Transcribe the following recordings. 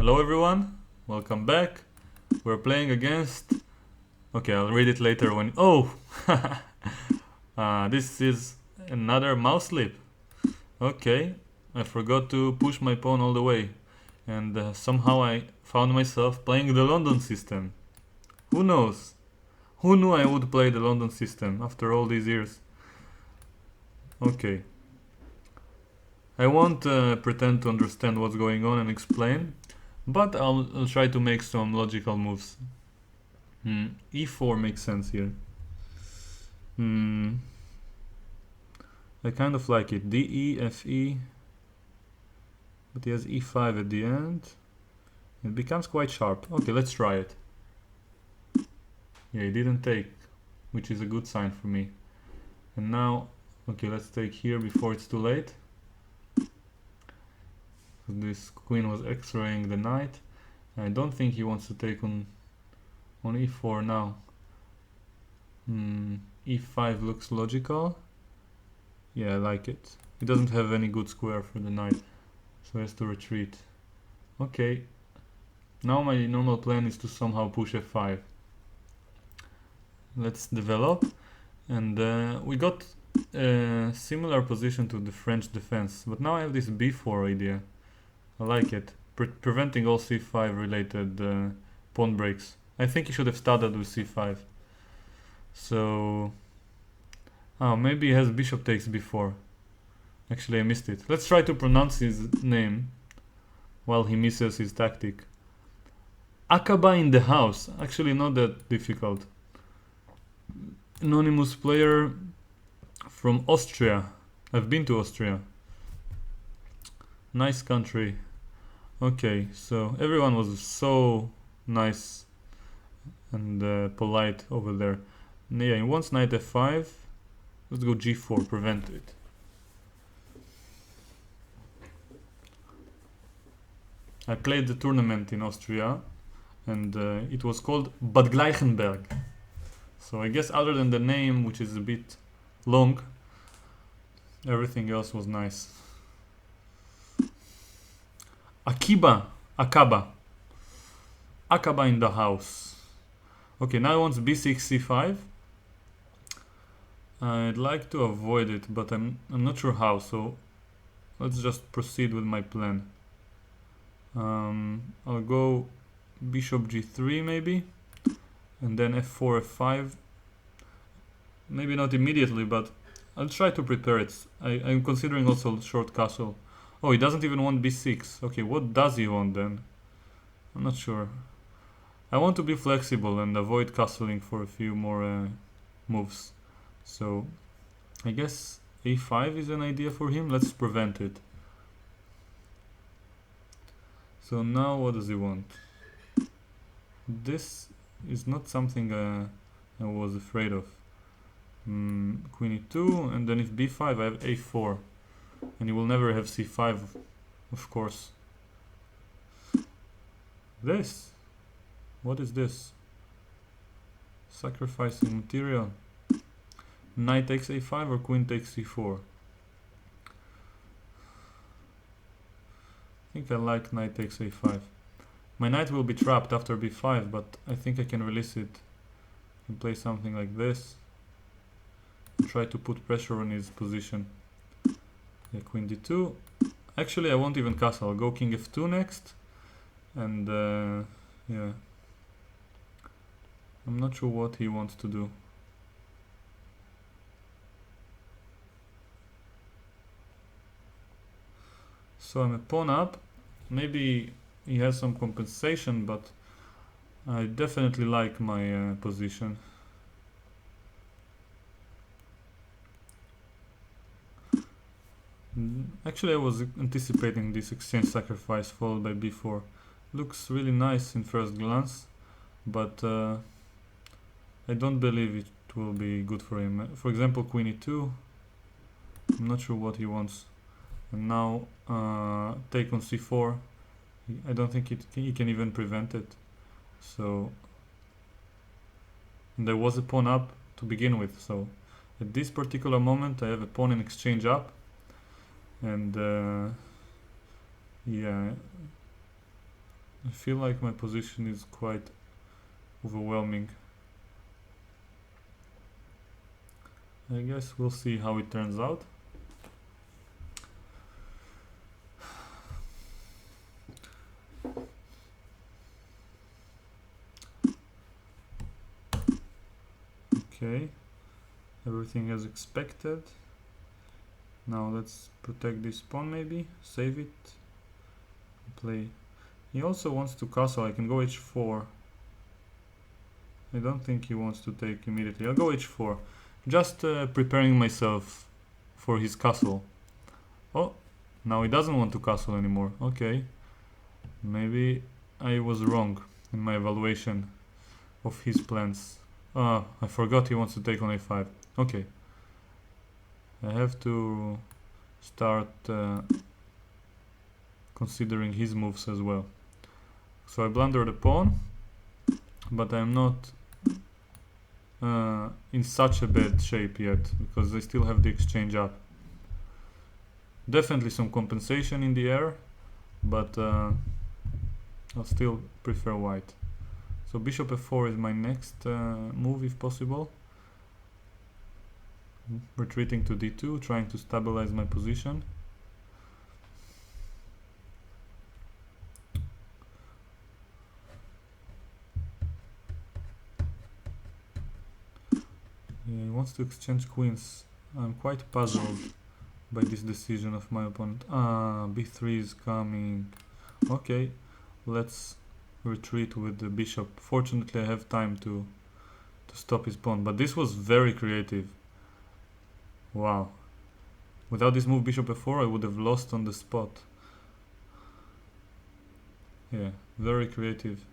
Hello everyone, welcome back. We're playing against... Okay, I'll read it later when... Oh! This is another mouse slip. Okay, I forgot to push my pawn all the way. And somehow I found myself playing the London system. Who knows? Who knew I would play the London system after all these years? Okay. I won't pretend to understand what's going on and explain, but I'll try to make some logical moves. E4 makes sense here. I kind of like it. DE, FE, but he has E5 at the end. It becomes quite sharp. Okay, let's try it. Yeah, he didn't take, which is a good sign for me. And now, okay, let's take here before it's too late. This queen was x-raying the knight. I don't think he wants to take on e4 now. E5 looks logical. Yeah, I like it. He doesn't have any good square for the knight, so he has to retreat. Okay. Now my normal plan is to somehow push f5. Let's develop. And we got a similar position to the French defense, but now I have this b4 idea. I like it. Preventing all c5 related pawn breaks. I think he should have started with c5. So... Oh, maybe he has bishop takes b4. Actually, I missed it. Let's try to pronounce his name while he misses his tactic. AkabaInTheHouse. Actually, not that difficult. Anonymous player from Austria. I've been to Austria. Nice country. Okay, so everyone was so nice and polite over there. Yeah, he wants knight f5. Let's go g4, prevent it. I played the tournament in Austria and it was called Bad Gleichenberg. So I guess other than the name, which is a bit long, everything else was nice. Akaba in the house. Okay, now he wants b6, c5. I'd like to avoid it, but I'm not sure how, so let's just proceed with my plan. I'll go bishop g3 maybe, and then f4, f5. Maybe not immediately, but I'll try to prepare it. I'm considering also short castle. Oh, he doesn't even want b6. Okay, what does he want then? I'm not sure. I want to be flexible and avoid castling for a few more moves. So, I guess a5 is an idea for him. Let's prevent it. So now what does he want? This is not something I was afraid of. Queen e2, and then if b5 I have a4. And he will never have c5, of course. This? What is this? Sacrificing material. Knight takes a5 or queen takes c4? I think I like knight takes a5. My knight will be trapped after b5, but I think I can release it. I can play something like this. And try to put pressure on his position. Yeah, queen d2. Actually, I won't even castle. I'll go king f2 next. And yeah. I'm not sure what he wants to do. So I'm a pawn up. Maybe he has some compensation, but I definitely like my position. Actually, I was anticipating this exchange sacrifice followed by b4. Looks really nice in first glance, but I don't believe it will be good for him. For example, queen e2. I'm not sure what he wants. And now take on c4. I don't think he can even prevent it. So there was a pawn up to begin with. So at this particular moment, I have a pawn in exchange up. And yeah, I feel like my position is quite overwhelming. I guess we'll see how it turns out. Okay, everything as expected. Now let's protect this pawn, maybe save it, play. He also wants to castle. I can go h4. I don't think he wants to take immediately. I'll go h4, just preparing myself for his castle. Oh, now he doesn't want to castle anymore. Okay, maybe I was wrong in my evaluation of his plans. I forgot he wants to take on a5. Okay, I have to start considering his moves as well. So I blunder the pawn, but I'm not in such a bad shape yet, because I still have the exchange up. Definitely some compensation in the air, but I'll still prefer white. So bishop f4 is my next move if possible. Retreating to d2, trying to stabilize my position. Yeah, he wants to exchange queens. I'm quite puzzled by this decision of my opponent. B3 is coming. Okay, let's retreat with the bishop. Fortunately I have time to stop his pawn, but this was very creative. Wow, without this move bishop f4 I would have lost on the spot. Yeah, very creative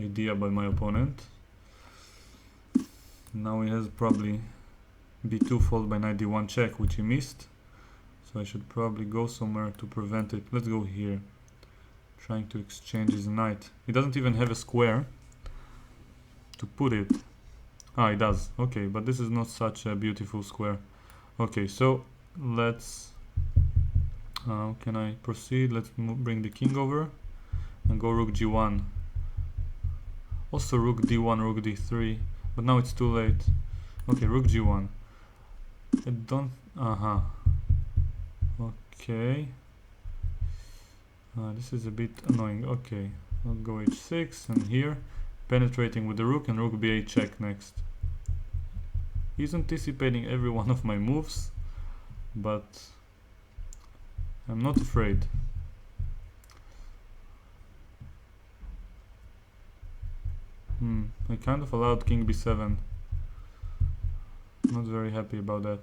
idea by my opponent. Now he has probably b2 followed by knight d1 check, which he missed, so I should probably go somewhere to prevent it. Let's go here, trying to exchange his knight. He doesn't even have a square to put it. He does. Okay, but this is not such a beautiful square. Okay, so let's how can I proceed? Let's bring the king over and go rook g1. Also rook d1, rook d3, but now it's too late. Okay, rook g1. I don't... Okay. This is a bit annoying. Okay, I'll go h6 and here, penetrating with the rook, and rook b8 check next. He's anticipating every one of my moves, but I'm not afraid. I kind of allowed king b7. Not very happy about that.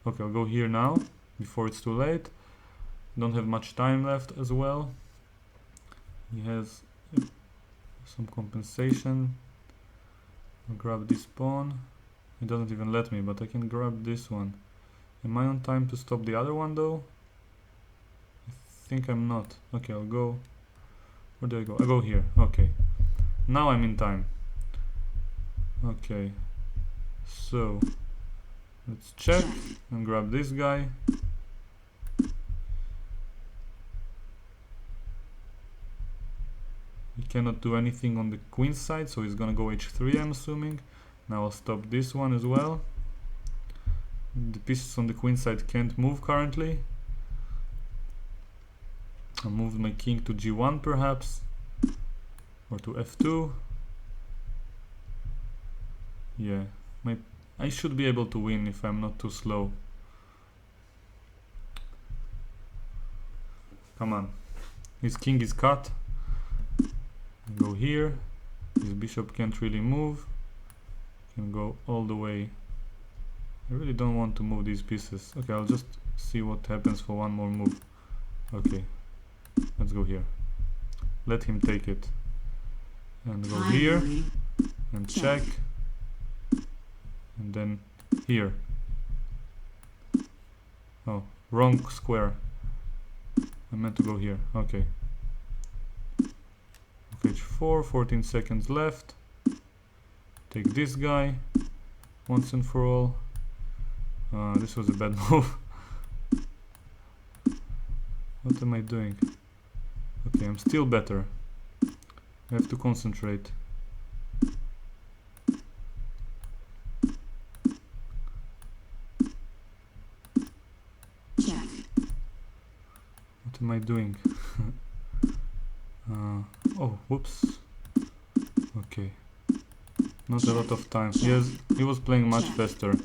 Okay, I'll go here now, before it's too late. Don't have much time left as well. He has some compensation. I'll grab this pawn. He doesn't even let me, but I can grab this one. Am I on time to stop the other one though? I think I'm not. Okay, I'll go... Where do I go? I go here. Okay. Now I'm in time. Okay. So, let's check and grab this guy. He cannot do anything on the queen side, so he's gonna go h3, I'm assuming. Now I'll stop this one as well. The pieces on the queen side can't move currently. I'll move my king to g1 perhaps, or to f2. Yeah, I should be able to win if I'm not too slow. Come on. His king is cut. Go here. His bishop can't really move. Can go all the way. I really don't want to move these pieces. Okay, I'll just see what happens for one more move. Okay, let's go here. Let him take it. And go here. And check. And then here. Oh, wrong square. I meant to go here. Okay. H4, 14 seconds left. Take this guy once and for all. This was a bad move. What am I doing? Okay, I'm still better. I have to concentrate. Check. What am I doing? Oh, whoops. Okay. Not a lot of time. He was playing much faster.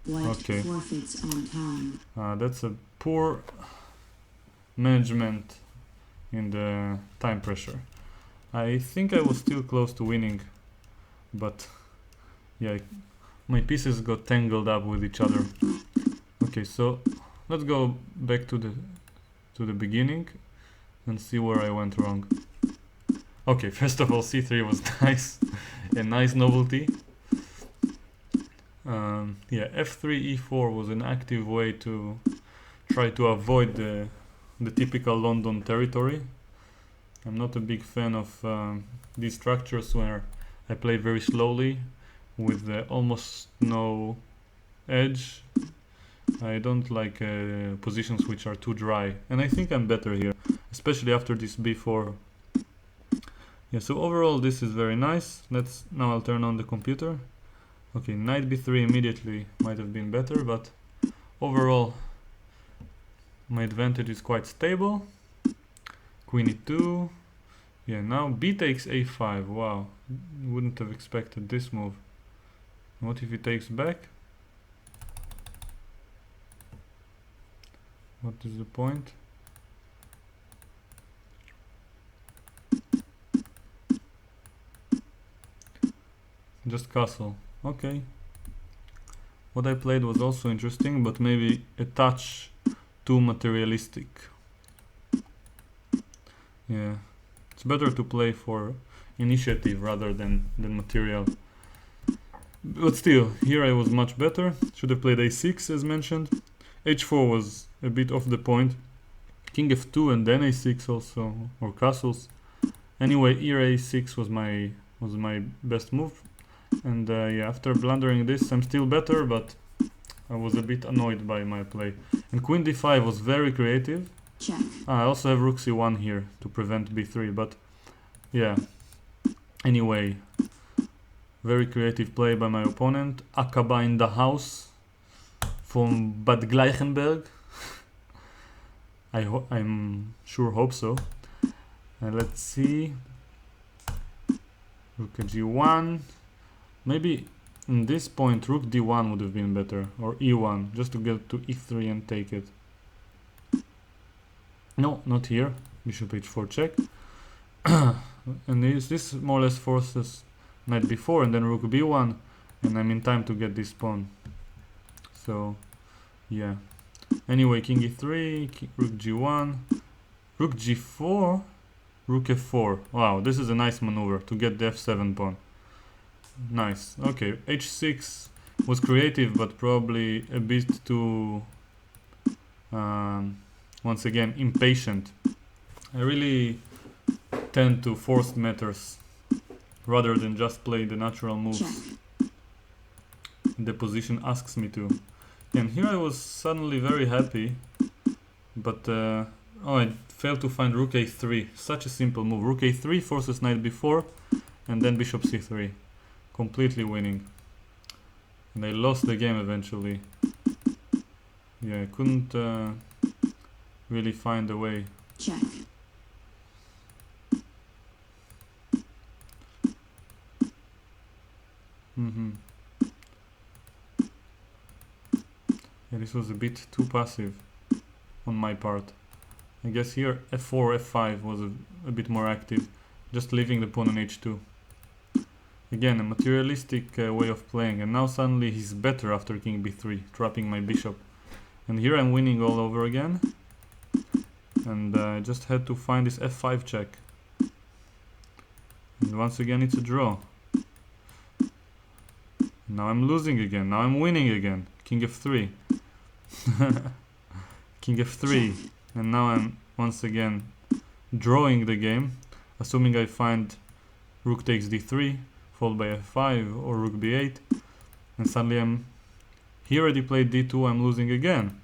Okay. Forfeits on time. That's a poor management in the time pressure. I think I was still close to winning, but yeah, my pieces got tangled up with each other. Okay, so let's go back to the beginning and see where I went wrong. Okay, first of all, c3 was nice, a nice novelty. Yeah, f3 e4 was an active way to try to avoid the typical London territory. I'm not a big fan of these structures where I play very slowly with almost no edge. I don't like positions which are too dry, and I think I'm better here, especially after this b4. Yeah, so overall this is very nice. Now I'll turn on the computer. Okay, knight b3 immediately might have been better, but overall my advantage is quite stable. Queen e2. Yeah, now b takes a5. Wow, wouldn't have expected this move. What if he takes back? What is the point? Just castle. Okay. What I played was also interesting, but maybe a touch too materialistic. Yeah, it's better to play for initiative rather than material. But still, here I was much better. Should have played a6 as mentioned. h4 was a bit off the point. King f2 and then a6 also, or castles. Anyway, here a6 was my best move. And yeah, after blundering this, I'm still better, but I was a bit annoyed by my play. And queen d5 was very creative. Check. I also have rook c1 here to prevent b3, but yeah. Anyway, very creative play by my opponent. AkabaInTheHouse from Bad Gleichenberg. I'm sure hope so. Let's see. Rook at g1. Maybe in this point rook d1 would have been better, or e1, just to get to e3 and take it. No, not here. Bishop h4 check. And this more or less forces knight b4 and then rook b1, and I'm in time to get this pawn. So yeah. Anyway, king e3, rook g1, rook g4, rook f4. Wow, this is a nice maneuver to get the f7 pawn. Nice. Okay, h6 was creative, but probably a bit too once again impatient. I really tend to force matters rather than just play the natural moves the position asks me to. And here I was suddenly very happy, but oh, I failed to find rook a3. Such a simple move. Rook a3 forces knight b4 and then bishop c3. Completely winning. And I lost the game eventually. Yeah, I couldn't really find a way. Check. Yeah, this was a bit too passive on my part. I guess here f4, f5 was a bit more active, just leaving the pawn on h2. Again, a materialistic way of playing, and now suddenly he's better after king b3, trapping my bishop. And here I'm winning all over again, and I just had to find this f5 check. And once again it's a draw. Now I'm losing again, now I'm winning again. King f3. King f3. And now I'm once again drawing the game, assuming I find rook takes d3, followed by f5 or rook b8, and suddenly he already played d2, I'm losing again.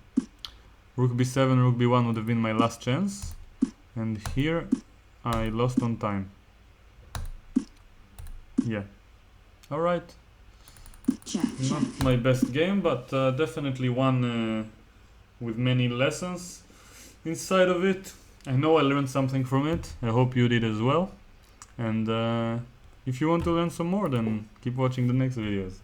Rook b7, rook b1 would have been my last chance, and here I lost on time. yeah. Alright. Check. Not my best game, but definitely one with many lessons inside of it. I know I learned something from it. I hope you did as well. And if you want to learn some more, then keep watching the next videos.